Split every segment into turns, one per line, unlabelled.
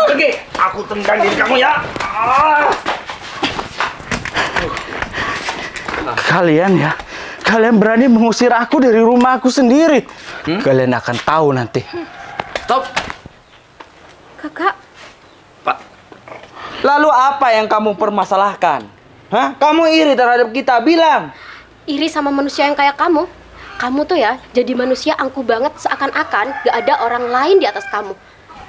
Pergi, aku tendang diri kamu ya.
Kalian berani mengusir aku dari rumah aku sendiri. Kalian akan tahu nanti.
Stop.
Kakak.
Pak.
Lalu apa yang kamu permasalahkan? Hah? Kamu iri terhadap kita, bilang.
Iri sama manusia yang kayak kamu. Kamu tuh ya, jadi manusia angkuh banget seakan-akan gak ada orang lain di atas kamu.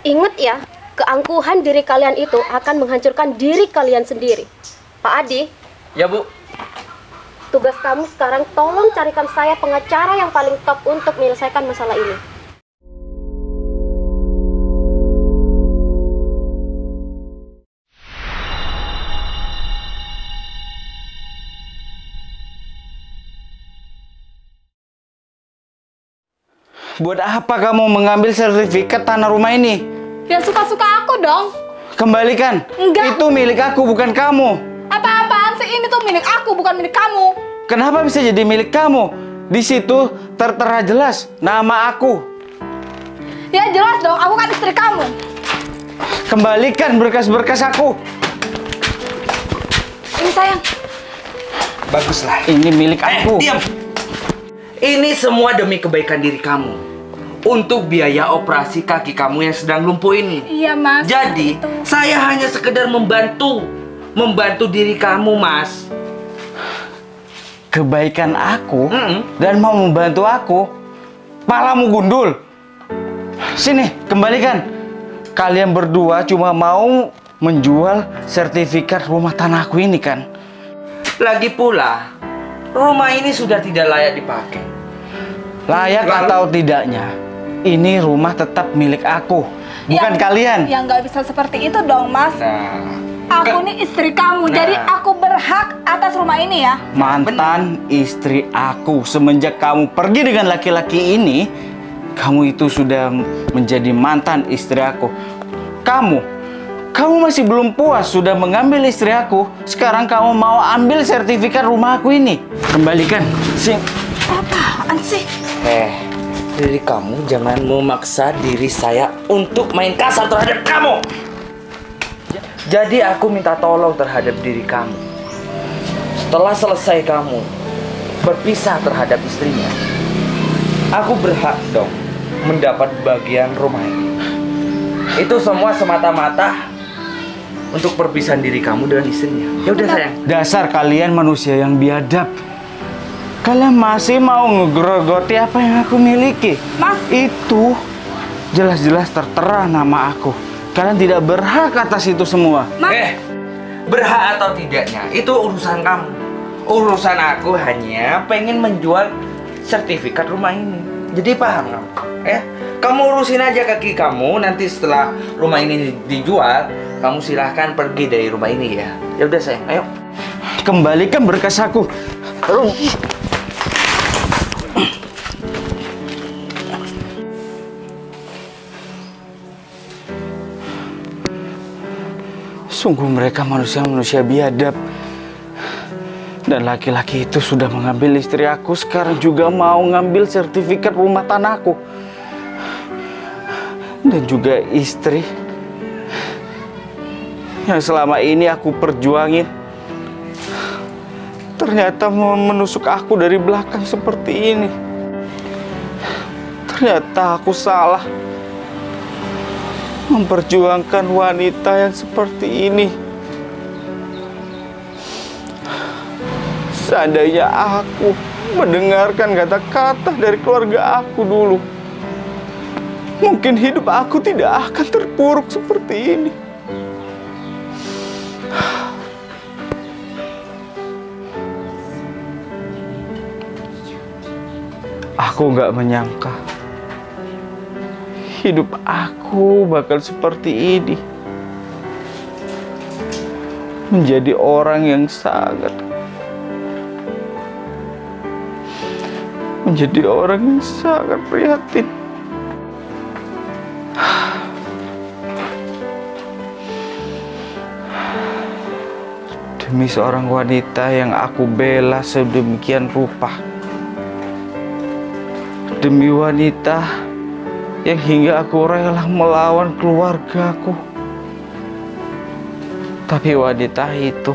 Ingat ya, keangkuhan diri kalian itu akan menghancurkan diri kalian sendiri. Pak Adi.
Ya, Bu.
Tugas kamu sekarang tolong carikan saya pengacara yang paling top untuk menyelesaikan masalah ini.
Buat apa kamu mengambil sertifikat tanah rumah ini?
Ya suka-suka aku dong.
Kembalikan.
Enggak.
Itu milik aku, bukan kamu.
Apa-apaan sih? Ini tuh milik aku, bukan milik kamu.
Kenapa bisa jadi milik kamu? Di situ tertera jelas nama aku.
Ya jelas dong, aku kan istri kamu.
Kembalikan berkas-berkas aku.
Ini sayang.
Baguslah.
Ini milik aku.
Diam. Ini semua demi kebaikan diri kamu. Untuk biaya operasi kaki kamu yang sedang lumpuh ini.
Iya mas.
Jadi, saya hanya sekedar membantu diri kamu, Mas.
Kebaikan aku dan mau membantu aku, palamu gundul. Sini, kembalikan. Kalian berdua cuma mau menjual sertifikat rumah tanahku ini kan?
Lagi pula, rumah ini sudah tidak layak dipakai.
Layak atau tidaknya, ini rumah tetap milik aku, bukan kalian.
Ya nggak bisa seperti itu dong mas.
Nah,
Aku nih istri kamu, jadi aku berhak atas rumah ini ya.
Mantan istri aku. Semenjak kamu pergi dengan laki-laki ini, kamu itu sudah menjadi mantan istri aku. Kamu masih belum puas sudah mengambil istri aku. Sekarang kamu mau ambil sertifikat rumah aku ini. Kembalikan.
Apaan sih?
Jadi kamu jangan memaksa diri saya untuk main kasar terhadap kamu. Jadi aku minta tolong terhadap diri kamu. Setelah selesai kamu berpisah terhadap istrinya, aku berhak dong mendapat bagian rumah ini. Itu semua semata-mata untuk perpisahan diri kamu dengan istrinya. Ya udah sayang.
Dasar kalian manusia yang biadab. Kalian masih mau ngegerogoti apa yang aku miliki?
Mas.
Itu jelas-jelas tertera nama aku. Kalian tidak berhak atas itu semua.
Mas.
Berhak atau tidaknya itu urusan kamu. Urusan aku hanya pengen menjual sertifikat rumah ini. Jadi paham kamu? Kamu urusin aja kaki kamu. Nanti setelah rumah ini dijual, kamu silahkan pergi dari rumah ini ya. Ya udah sayang, ayo.
Kembalikan berkas aku. Sungguh mereka manusia-manusia biadab. Dan laki-laki itu sudah mengambil istri aku, sekarang juga mau ngambil sertifikat rumah tanahku. Dan juga istri yang selama ini aku perjuangin, ternyata menusuk aku dari belakang seperti ini. Ternyata aku salah memperjuangkan wanita yang seperti ini. Seandainya aku mendengarkan kata-kata dari keluarga aku dulu, mungkin hidup aku tidak akan terpuruk seperti ini. Aku gak menyangka hidup aku bakal seperti ini. Menjadi orang yang sangat prihatin. Demi seorang wanita yang aku bela sedemikian rupa. Demi wanita yang hingga aku rela melawan keluargaku. Tapi wanita itu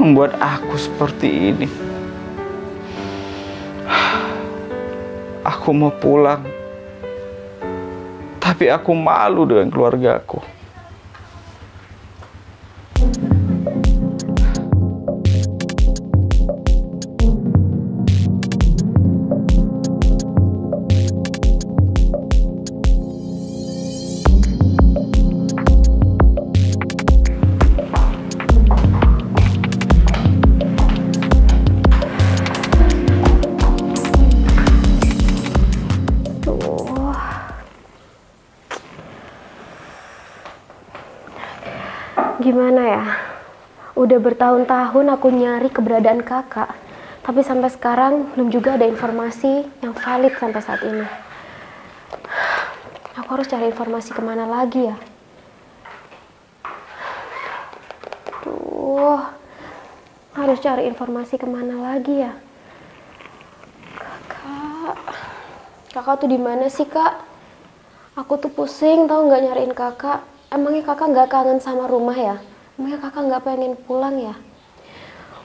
membuat aku seperti ini. Aku mau pulang, tapi aku malu dengan keluargaku.
Gimana ya? Udah bertahun-tahun aku nyari keberadaan kakak, tapi sampai sekarang belum juga ada informasi yang valid sampai saat ini. Aku harus cari informasi kemana lagi ya? Tuh, harus cari informasi kemana lagi ya? Kakak tuh di mana sih, Kak? Aku tuh pusing tau nggak nyariin kakak. Emangnya kakak nggak kangen sama rumah ya? Emangnya kakak nggak pengen pulang ya?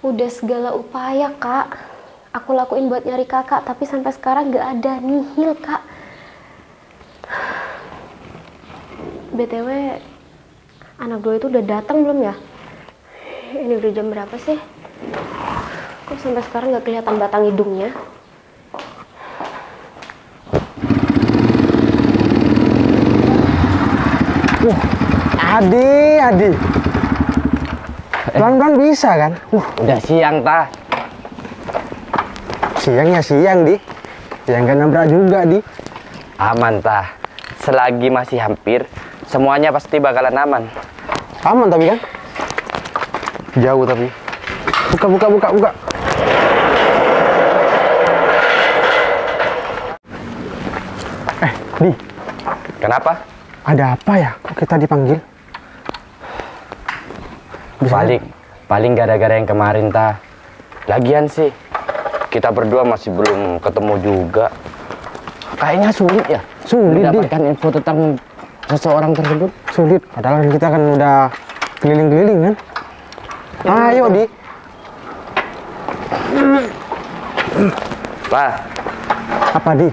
Udah segala upaya kak aku lakuin buat nyari kakak, tapi sampai sekarang nggak ada, nihil kak. BTW anak dua itu udah datang belum ya? Ini udah jam berapa sih? Kok sampai sekarang nggak kelihatan batang hidungnya?
Adi. Pelan-pelan bisa kan?
Udah siang, Tah.
Siang ya siang, Di. Yang kan nabrak juga, Di.
Aman, Tah. Selagi masih hampir, semuanya pasti bakalan aman.
Aman tapi kan? Jauh tapi. Buka. Di.
Kenapa?
Ada apa ya? Kok kita dipanggil?
Paling gara-gara yang kemarin, Tah. Lagian sih, kita berdua masih belum ketemu juga. Kayaknya sulit ya?
Sulit, Di.
mendapatkan info tentang seseorang tersebut.
Sulit. Padahal kita kan udah keliling-keliling kan? Ayo, Di.
Lah,
Apa, Di?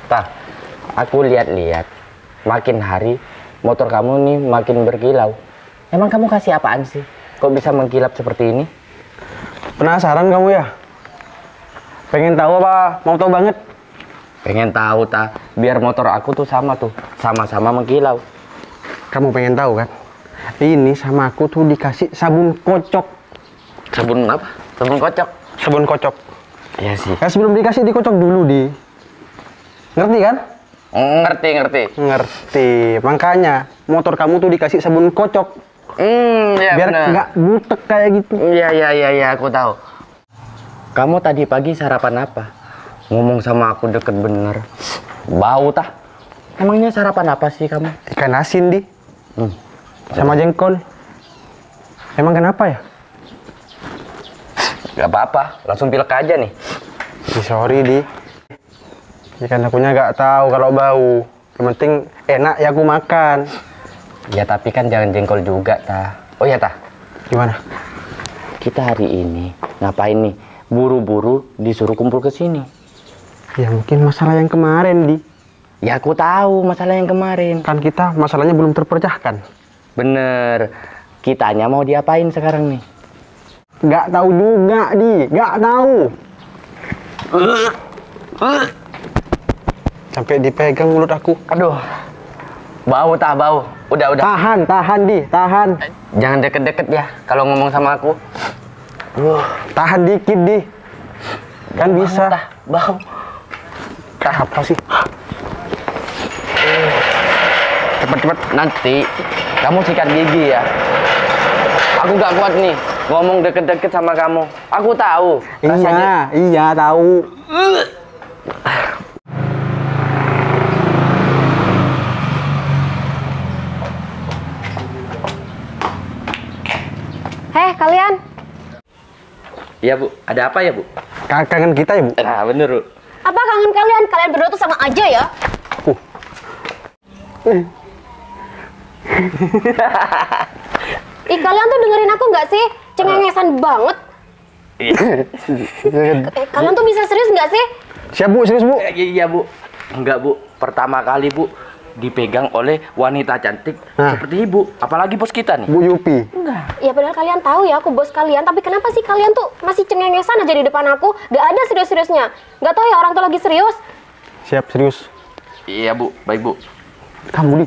Tah, aku lihat-lihat, makin hari motor kamu nih makin berkilau. Emang kamu kasih apaan sih? Kok bisa mengkilap seperti ini?
Penasaran kamu ya? Pengen tahu apa? Mau tahu banget?
Pengen tahu, Tah. Biar motor aku tuh sama-sama mengkilau.
Kamu pengen tahu kan? Ini sama aku tuh dikasih sabun kocok.
Sabun apa? Sabun kocok?
Sabun kocok.
Iya sih.
Sebelum dikasih dikocok dulu, Di. Ngerti kan?
Ngerti.
Makanya motor kamu tuh dikasih sabun kocok.
Ya
biar
bener.
nggak butek kayak gitu.
Iya, aku tahu. Kamu tadi pagi sarapan apa? Ngomong sama aku deket bener. Bau, Tah. Emangnya sarapan apa sih kamu?
Ikan asin, Di. Sama jengkol. Emang kenapa ya?
Gak apa-apa, langsung pilek aja nih.
Sorry, Di. Ikan akunya nggak tahu kalau bau. Yang penting enak ya aku makan.
Ya tapi kan jangan jengkol juga, Tah. Oh ya, Tah.
Gimana?
Kita hari ini ngapain nih? Buru-buru disuruh kumpul ke sini.
Ya mungkin masalah yang kemarin, Di.
Ya aku tahu masalah yang kemarin.
Kan kita masalahnya belum terpecahkan.
Bener. Kitanya mau diapain sekarang nih?
Nggak tahu juga, Di. Nggak tahu. Sampai dipegang mulut aku.
Aduh. Bau, Tah, bau. Udah.
Tahan, Di. Tahan.
Jangan deket-deket ya kalau ngomong sama aku.
Tahan dikit, Di. Kan bisa.
Tah, bau.
Tah, apa sih?
Cepet-cepet. Nanti kamu sikat gigi ya. Aku gak kuat nih ngomong deket-deket sama kamu. Aku tahu. Rasanya...
Iya, tahu.
Heh kalian,
Iya, Bu. Ada apa ya, Bu?
Kangen kita ya, Bu?
Nah, bener, Bu.
Apa kangen kalian? Kalian berdua tuh sama aja ya. Ih, kalian tuh dengerin aku nggak sih? Cengengesan banget. Kalian tuh bisa serius nggak sih?
Siap Bu, serius Bu.
Iya Bu. Enggak Bu, pertama kali Bu dipegang oleh wanita cantik seperti ibu, apalagi bos kita nih.
Bu Yupi.
Ya padahal kalian tahu ya aku bos kalian, tapi kenapa sih kalian tuh masih cengengesan aja di depan aku? Gak ada serius-seriusnya. Gak tahu ya orang tuh lagi serius.
Siap, serius.
Iya Bu, baik Bu.
Kamu di.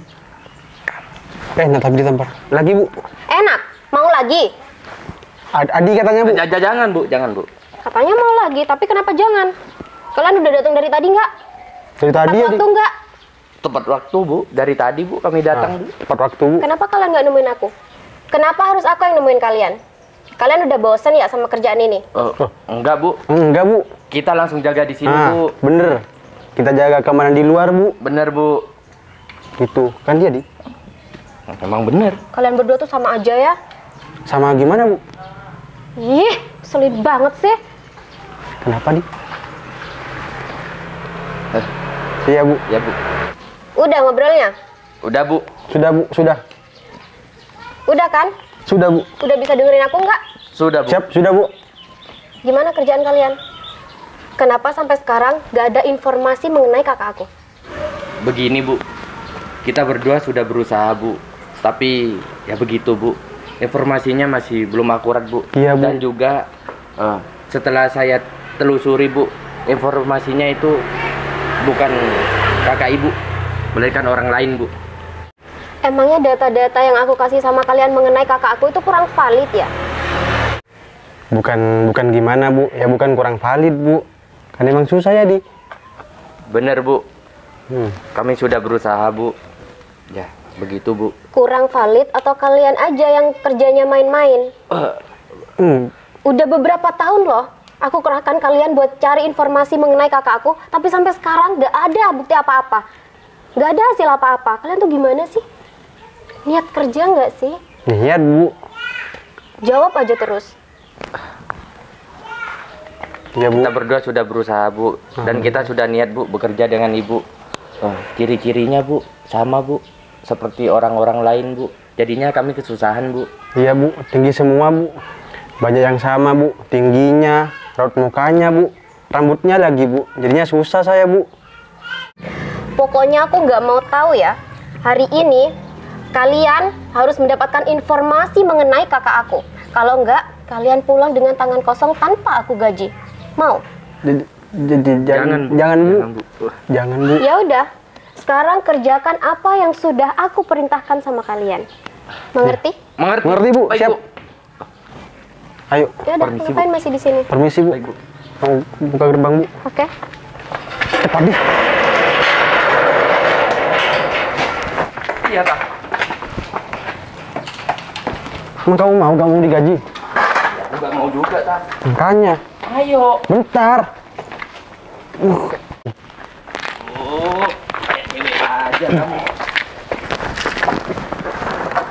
Enak tapi ditampar. Lagi Bu.
Enak, mau lagi?
Adi katanya Bu.
Jangan Bu, jangan Bu.
Katanya mau lagi, tapi kenapa jangan? Kalian udah datang dari tadi nggak?
Dari tadi ya.
Waktu nggak?
Tepat waktu Bu, dari tadi Bu kami datang Bu.
Tepat waktu Bu.
Kenapa kalian nggak nemuin aku? Kenapa harus aku yang nemuin kalian? Kalian udah bosen ya sama kerjaan ini?
Enggak Bu,
Enggak Bu.
kita langsung jaga di sini Bu.
Bener. Kita jaga keamanan di luar Bu.
Bener Bu.
Gitu. Kan dia Di.
Emang bener.
Kalian berdua tuh sama aja ya?
Sama gimana Bu?
Ih, sulit banget sih.
Kenapa Di? Iya Bu.
Ya Bu.
Udah ngobrolnya?
Udah Bu.
Sudah Bu, sudah.
Udah kan?
Sudah Bu.
Udah bisa dengerin aku nggak?
Sudah Bu.
Siap, sudah Bu.
Gimana kerjaan kalian? Kenapa sampai sekarang nggak ada informasi mengenai kakak aku?
Begini Bu, kita berdua sudah berusaha Bu, tapi ya begitu Bu, informasinya masih belum akurat Bu.
Iya, Bu.
Dan juga setelah saya telusuri Bu, informasinya itu bukan kakak ibu, melainkan orang lain Bu.
Emangnya data-data yang aku kasih sama kalian mengenai kakak aku itu kurang valid ya?
Bukan gimana Bu, ya bukan kurang valid Bu. Kan emang susah ya Di.
Bener Bu, kami sudah berusaha Bu. Ya begitu Bu.
Kurang valid atau kalian aja yang kerjanya main-main? Udah beberapa tahun loh aku kerahkan kalian buat cari informasi mengenai kakak aku, tapi sampai sekarang nggak ada bukti apa-apa, nggak ada hasil apa-apa. Kalian tuh gimana sih? Niat kerja nggak sih?
Niat Bu.
Jawab aja terus.
Ya Bu.
Kita berdua sudah berusaha Bu, dan kita sudah niat Bu bekerja dengan ibu. Ciri-cirinya Bu sama Bu, seperti orang-orang lain Bu. Jadinya kami kesusahan Bu.
Iya Bu, tinggi semua Bu. Banyak yang sama Bu, tingginya, raut mukanya Bu, rambutnya lagi Bu. Jadinya susah saya Bu.
Pokoknya aku nggak mau tahu ya. Hari ini kalian harus mendapatkan informasi mengenai kakak aku. Kalau nggak, kalian pulang dengan tangan kosong tanpa aku gaji. Mau?
Jangan Bu. Jangan Bu.
Ya udah. Sekarang kerjakan apa yang sudah aku perintahkan sama kalian. Mengerti?
Mengerti Bu,
Baik,
siap.
Bu.
Ayo,
Ya udah,
Permisi,
ngapain masih di sini?
permisi Bu.
Baik, Bu.
Mau buka gerbang Bu.
Oke.
Cepat Di.
Iya Kak.
Emang kamu mau digaji?
Enggak mau juga Kak.
Makanya.
Ayo.
Bentar.
Kayak cewek aja kamu.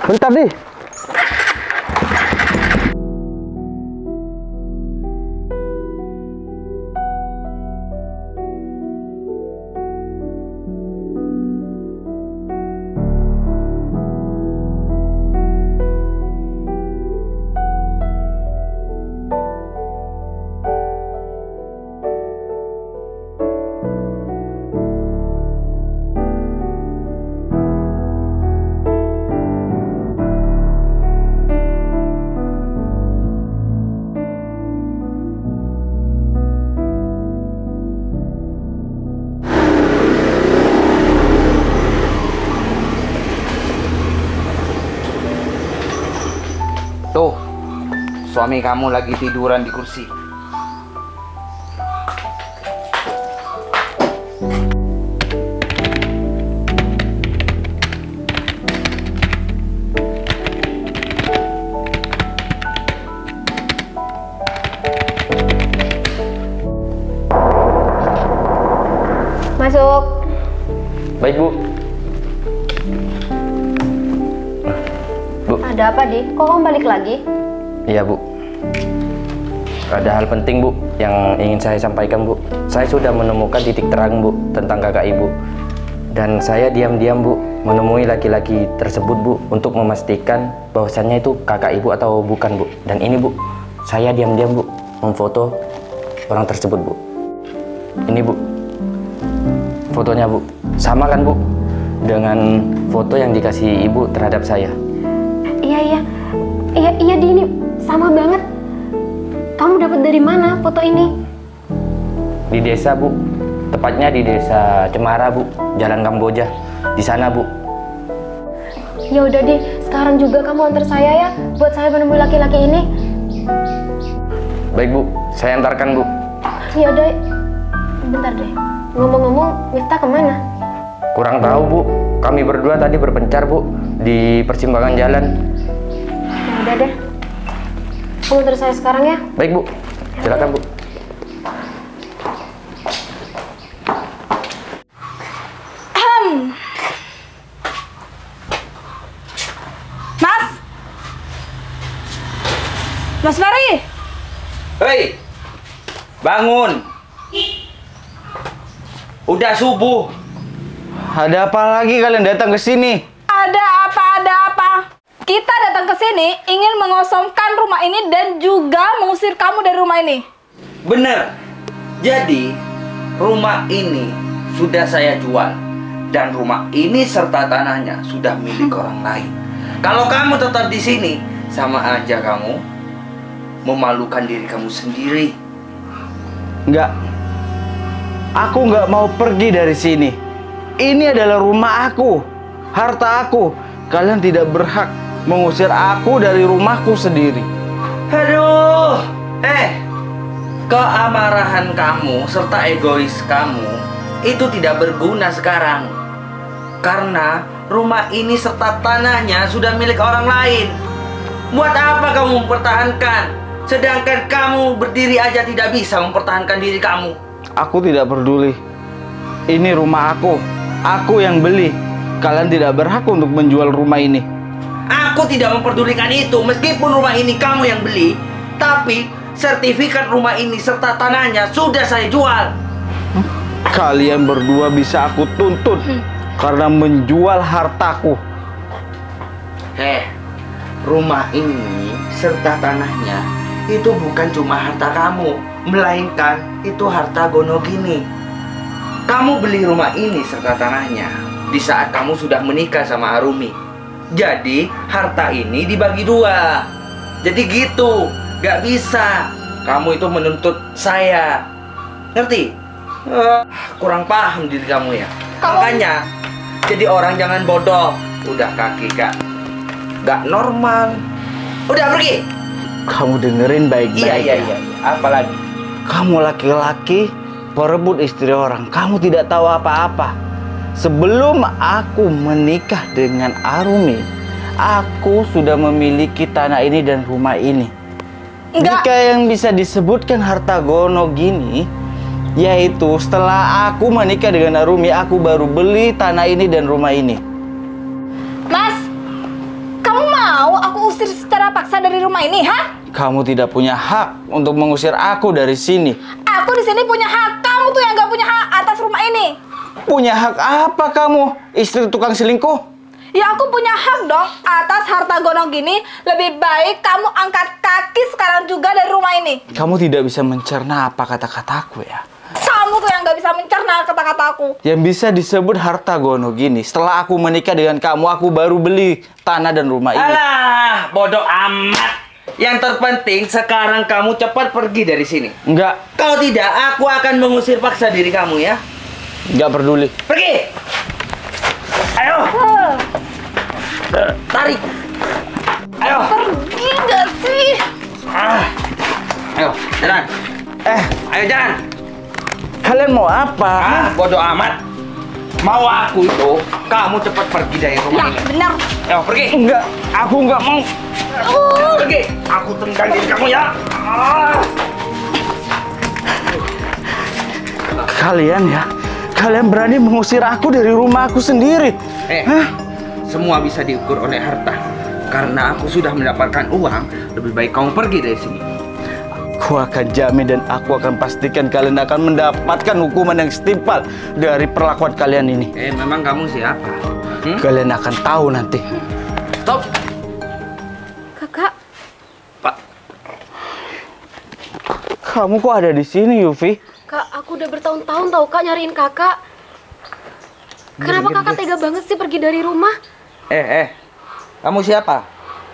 Bentar Di.
Tuh, suami kamu lagi tiduran di kursi.
Masuk.
Baik Bu.
Ada apa, Di? Kok kamu balik lagi?
Iya Bu.
Ada hal penting, Bu, yang ingin saya sampaikan, Bu. Saya sudah menemukan titik terang, Bu, tentang kakak Ibu. Dan saya diam-diam, Bu, menemui laki-laki tersebut, Bu, untuk memastikan bahwasannya itu kakak Ibu atau bukan, Bu. Dan ini, Bu, saya diam-diam, Bu, memfoto orang tersebut, Bu. Ini, Bu, fotonya, Bu. Sama kan, Bu, dengan foto yang dikasih Ibu terhadap saya?
Iya Di, ini sama banget. Kamu dapat dari mana foto ini?
Di desa, Bu. Tepatnya di desa Cemara, Bu. Jalan Kamboja. Di sana, Bu.
Ya udah deh, sekarang juga kamu antar saya ya, buat saya menemui laki-laki ini.
Baik, Bu. Saya antarkan, Bu.
Ya udah, bentar deh. Ngomong-ngomong, Miftah kemana?
Kurang tahu, Bu. Kami berdua tadi berpencar, Bu, di persimpangan jalan.
Ya udah deh. Kamu antar saya sekarang ya.
Baik, Bu. Silakan, Bu.
Mas Fari.
Hei, bangun. Udah subuh. Ada apa lagi kalian datang ke sini?
Ada apa? Kita datang ke sini ingin mengosongkan rumah ini dan juga mengusir kamu dari rumah ini.
Bener. Jadi, rumah ini sudah saya jual. Dan rumah ini serta tanahnya sudah milik orang lain. Kalau kamu tetap di sini, sama aja kamu memalukan diri kamu sendiri.
Enggak. Aku nggak mau pergi dari sini. Ini adalah rumah aku, harta aku. Kalian tidak berhak mengusir aku dari rumahku sendiri.
Aduh, keamarahan kamu serta egois kamu itu tidak berguna sekarang. Karena rumah ini serta tanahnya sudah milik orang lain. Buat apa kamu mempertahankan? Sedangkan kamu berdiri aja tidak bisa mempertahankan diri kamu.
Aku tidak peduli. Ini rumah aku. Aku yang beli. Kalian tidak berhak untuk menjual rumah ini.
Aku tidak memperdulikan itu. Meskipun rumah ini kamu yang beli, tapi sertifikat rumah ini serta tanahnya sudah saya jual.
Kalian berdua bisa aku tuntut karena menjual hartaku.
Rumah ini serta tanahnya itu bukan cuma harta kamu, melainkan itu harta Gonogini. Kamu beli rumah ini serta tanahnya di saat kamu sudah menikah sama Arumi. Jadi harta ini dibagi dua. Jadi gitu, gak bisa kamu itu menuntut saya. Ngerti? Kurang paham diri kamu ya. Makanya jadi orang jangan bodoh. Udah kaki gak normal. Udah pergi.
Kamu dengerin baik-baik.
Iya. Apalagi?
Kamu laki-laki perebut istri orang. Kamu tidak tahu apa-apa. Sebelum aku menikah dengan Arumi, aku sudah memiliki tanah ini dan rumah ini.
Enggak.
Jika yang bisa disebutkan harta Gonogini, yaitu setelah aku menikah dengan Arumi, aku baru beli tanah ini dan rumah ini.
Mas, kamu mau aku usir secara paksa dari rumah ini, ha?
Kamu tidak punya hak untuk mengusir aku dari sini.
Aku di sini punya hak. Kamu tuh yang gak punya hak atas rumah ini.
Punya hak apa kamu, istri tukang selingkuh?
Ya aku punya hak dong atas harta Gonogini. Lebih baik kamu angkat kaki sekarang juga dari rumah ini.
Kamu tidak bisa mencerna apa kata-kataku ya.
Kamu tuh yang gak bisa mencerna kata-kataku.
Yang bisa disebut harta Gonogini, setelah aku menikah dengan kamu, aku baru beli tanah dan rumah ini.
Alah, bodoh amat. Yang terpenting sekarang kamu cepat pergi dari sini.
Enggak,
Kalau tidak, aku akan mengusir paksa diri kamu ya.
enggak peduli.
Pergi. Ayo. Tarik. Ayo.
Pergi gak sih?
Ayo, jalan. Ayo jalan.
Kalian mau apa?
Bodoh amat. Mau aku itu, kamu cepat pergi dari rumah
Ya
ini.
benar.
Ayo pergi.
Enggak, aku enggak mau.
Pergi. Aku tendang diri kamu ya.
Kalian berani mengusir aku dari rumah aku sendiri.
Semua bisa diukur oleh harta. Karena aku sudah mendapatkan uang, lebih baik kamu pergi dari sini.
Aku akan jamin dan aku akan pastikan kalian akan mendapatkan hukuman yang setimpal dari perlakuan kalian ini.
Memang kamu siapa?
Kalian akan tahu nanti.
Stop.
Kakak,
Pak.
Kamu kok ada di sini, Yufi?
Kak, aku udah bertahun-tahun tahu Kak nyariin Kakak. Kenapa Kakak tega banget sih pergi dari rumah?
Kamu siapa?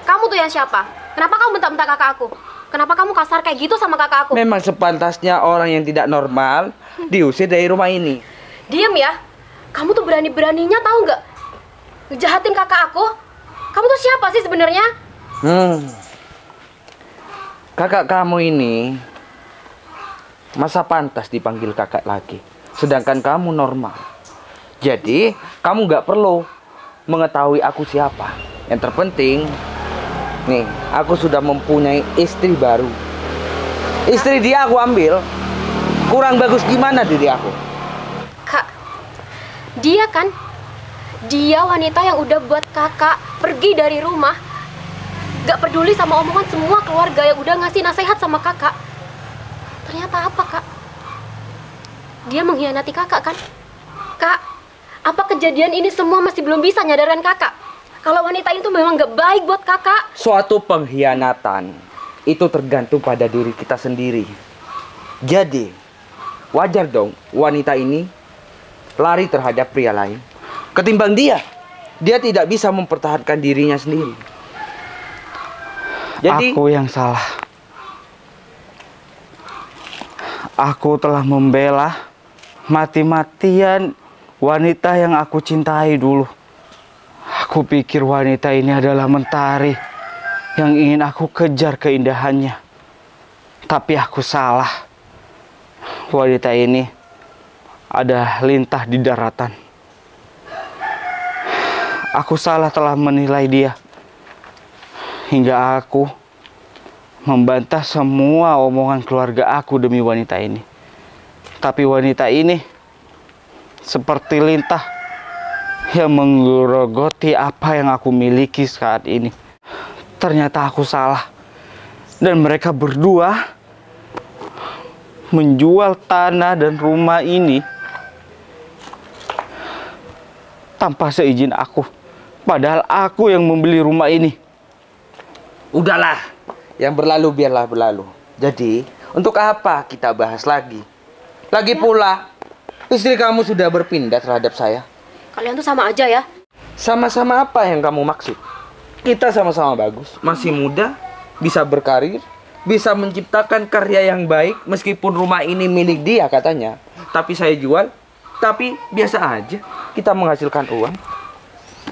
Kamu tuh yang siapa? Kenapa kamu bentak-bentak kakak aku? Kenapa kamu kasar kayak gitu sama kakak aku?
Memang sepantasnya orang yang tidak normal diusir dari rumah ini.
Diem ya. Kamu tuh berani-beraninya tahu nggak? Ngejahatin kakak aku? Kamu tuh siapa sih sebenarnya?
Kakak kamu ini masa pantas dipanggil kakak lagi. Sedangkan kamu normal. Jadi kamu nggak perlu mengetahui aku siapa. Yang terpenting, nih, aku sudah mempunyai istri baru. Istri dia aku ambil. Kurang bagus gimana diri aku?
Kak, dia kan? Dia wanita yang udah buat kakak pergi dari rumah. Gak peduli sama omongan semua keluarga yang udah ngasih nasihat sama kakak. Ternyata apa, Kak? Dia mengkhianati kakak kan? Kak, apa kejadian ini semua masih belum bisa nyadarin kakak? Kalau wanita itu memang gak baik buat kakak.
Suatu pengkhianatan itu tergantung pada diri kita sendiri. Jadi, wajar dong wanita ini lari terhadap pria lain. Ketimbang dia tidak bisa mempertahankan dirinya sendiri. Jadi,
Aku yang salah. Aku telah membela mati-matian wanita yang aku cintai dulu. Aku pikir wanita ini adalah mentari yang ingin aku kejar keindahannya. Tapi aku salah. Wanita ini ada lintah di daratan. Aku salah telah menilai dia. Hingga aku membantah semua omongan keluarga aku demi wanita ini. Tapi wanita ini seperti lintah yang menggerogoti apa yang aku miliki saat ini. Ternyata aku salah. Dan mereka berdua menjual tanah dan rumah ini tanpa seizin aku. Padahal aku yang membeli rumah ini.
udahlah, yang berlalu biarlah berlalu. Jadi, untuk apa kita bahas lagi? Lagi pula, istri kamu sudah berpindah terhadap saya.
Kalian tuh sama aja ya.
Sama-sama apa yang kamu maksud? Kita sama-sama bagus, masih muda, bisa berkarir, bisa menciptakan karya yang baik. Meskipun rumah ini milik dia katanya, tapi saya jual. Tapi biasa aja, kita menghasilkan uang.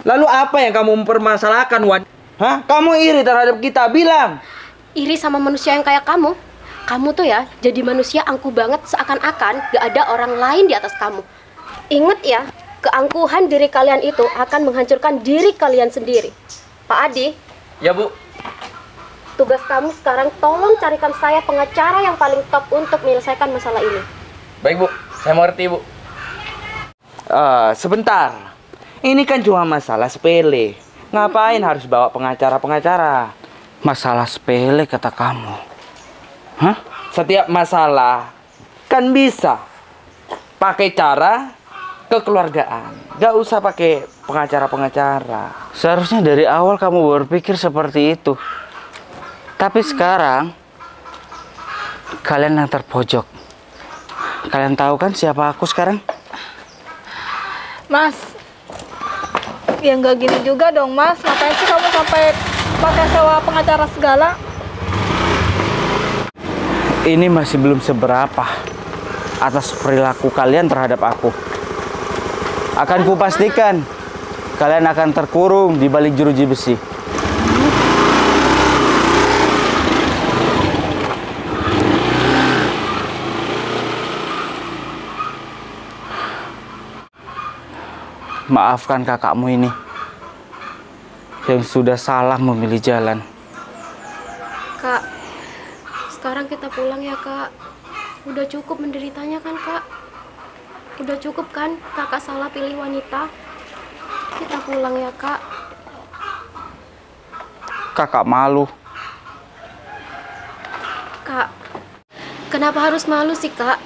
Lalu apa yang kamu mempermasalahkan, Wan? Hah? Kamu iri terhadap kita, bilang.
Iri sama manusia yang kayak kamu. Kamu tuh ya jadi manusia angkuh banget, seakan-akan gak ada orang lain di atas kamu. Ingat ya, keangkuhan diri kalian itu akan menghancurkan diri kalian sendiri. Pak Adi,
Ya, Bu.
tugas kamu sekarang tolong carikan saya pengacara yang paling top untuk menyelesaikan masalah ini.
Baik, Bu. Saya mengerti, Bu. Sebentar. Ini kan cuma masalah sepele. Ngapain harus bawa pengacara-pengacara?
Masalah sepele kata kamu. Hah?
Setiap masalah kan bisa pakai cara kekeluargaan. Gak usah pakai pengacara-pengacara.
Seharusnya dari awal kamu berpikir seperti itu. Tapi sekarang kalian yang terpojok. Kalian tahu kan siapa aku sekarang?
Mas, ya nggak gini juga dong Mas. Ngapain sih kamu sampai pakai sewa pengacara segala?
Ini masih belum seberapa atas perilaku kalian terhadap aku. Akan kupastikan kalian akan terkurung di balik jeruji besi. Maafkan kakakmu ini yang sudah salah memilih jalan.
Kak, sekarang kita pulang ya Kak. Udah cukup menderitanya kan Kak? Udah cukup kan kakak salah pilih wanita? Kita pulang ya Kak.
Kakak malu.
Kak, Kenapa harus malu sih, Kak?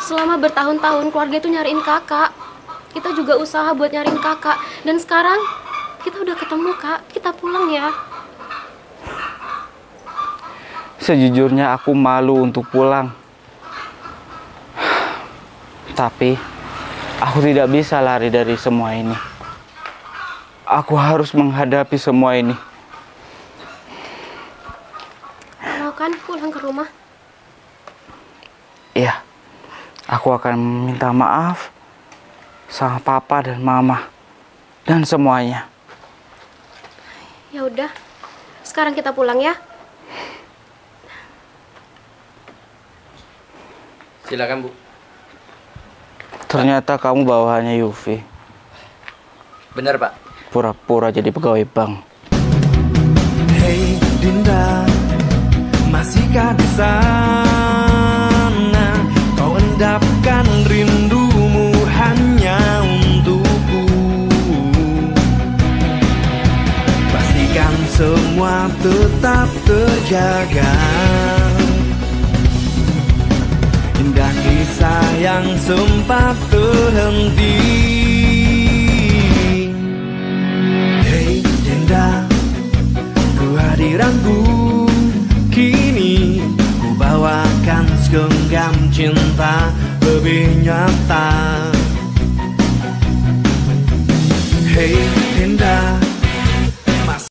Selama bertahun-tahun keluarga itu nyariin kakak. Kita juga usaha buat nyariin kakak. Dan sekarang kita udah ketemu, Kak. Kita pulang ya.
Sejujurnya aku malu untuk pulang. Tapi aku tidak bisa lari dari semua ini. Aku harus menghadapi semua ini.
Mau kan pulang ke rumah?
Iya, aku akan minta maaf sama papa dan mama dan semuanya.
Ya udah. Sekarang kita pulang ya.
Silakan, Bu.
Ternyata kamu bawahannya Yufi.
Benar, Pak.
Pura-pura jadi pegawai bank.
Hei Dinda, masihkah di sana? Kau endapkan rindumu hanya untukku. Pastikan semua tetap terjaga. Indah kisah yang sempat terhenti. Hei Dinda, kehadiranku kini ku bawakan segenggam cinta lebih nyata. Hei Dinda,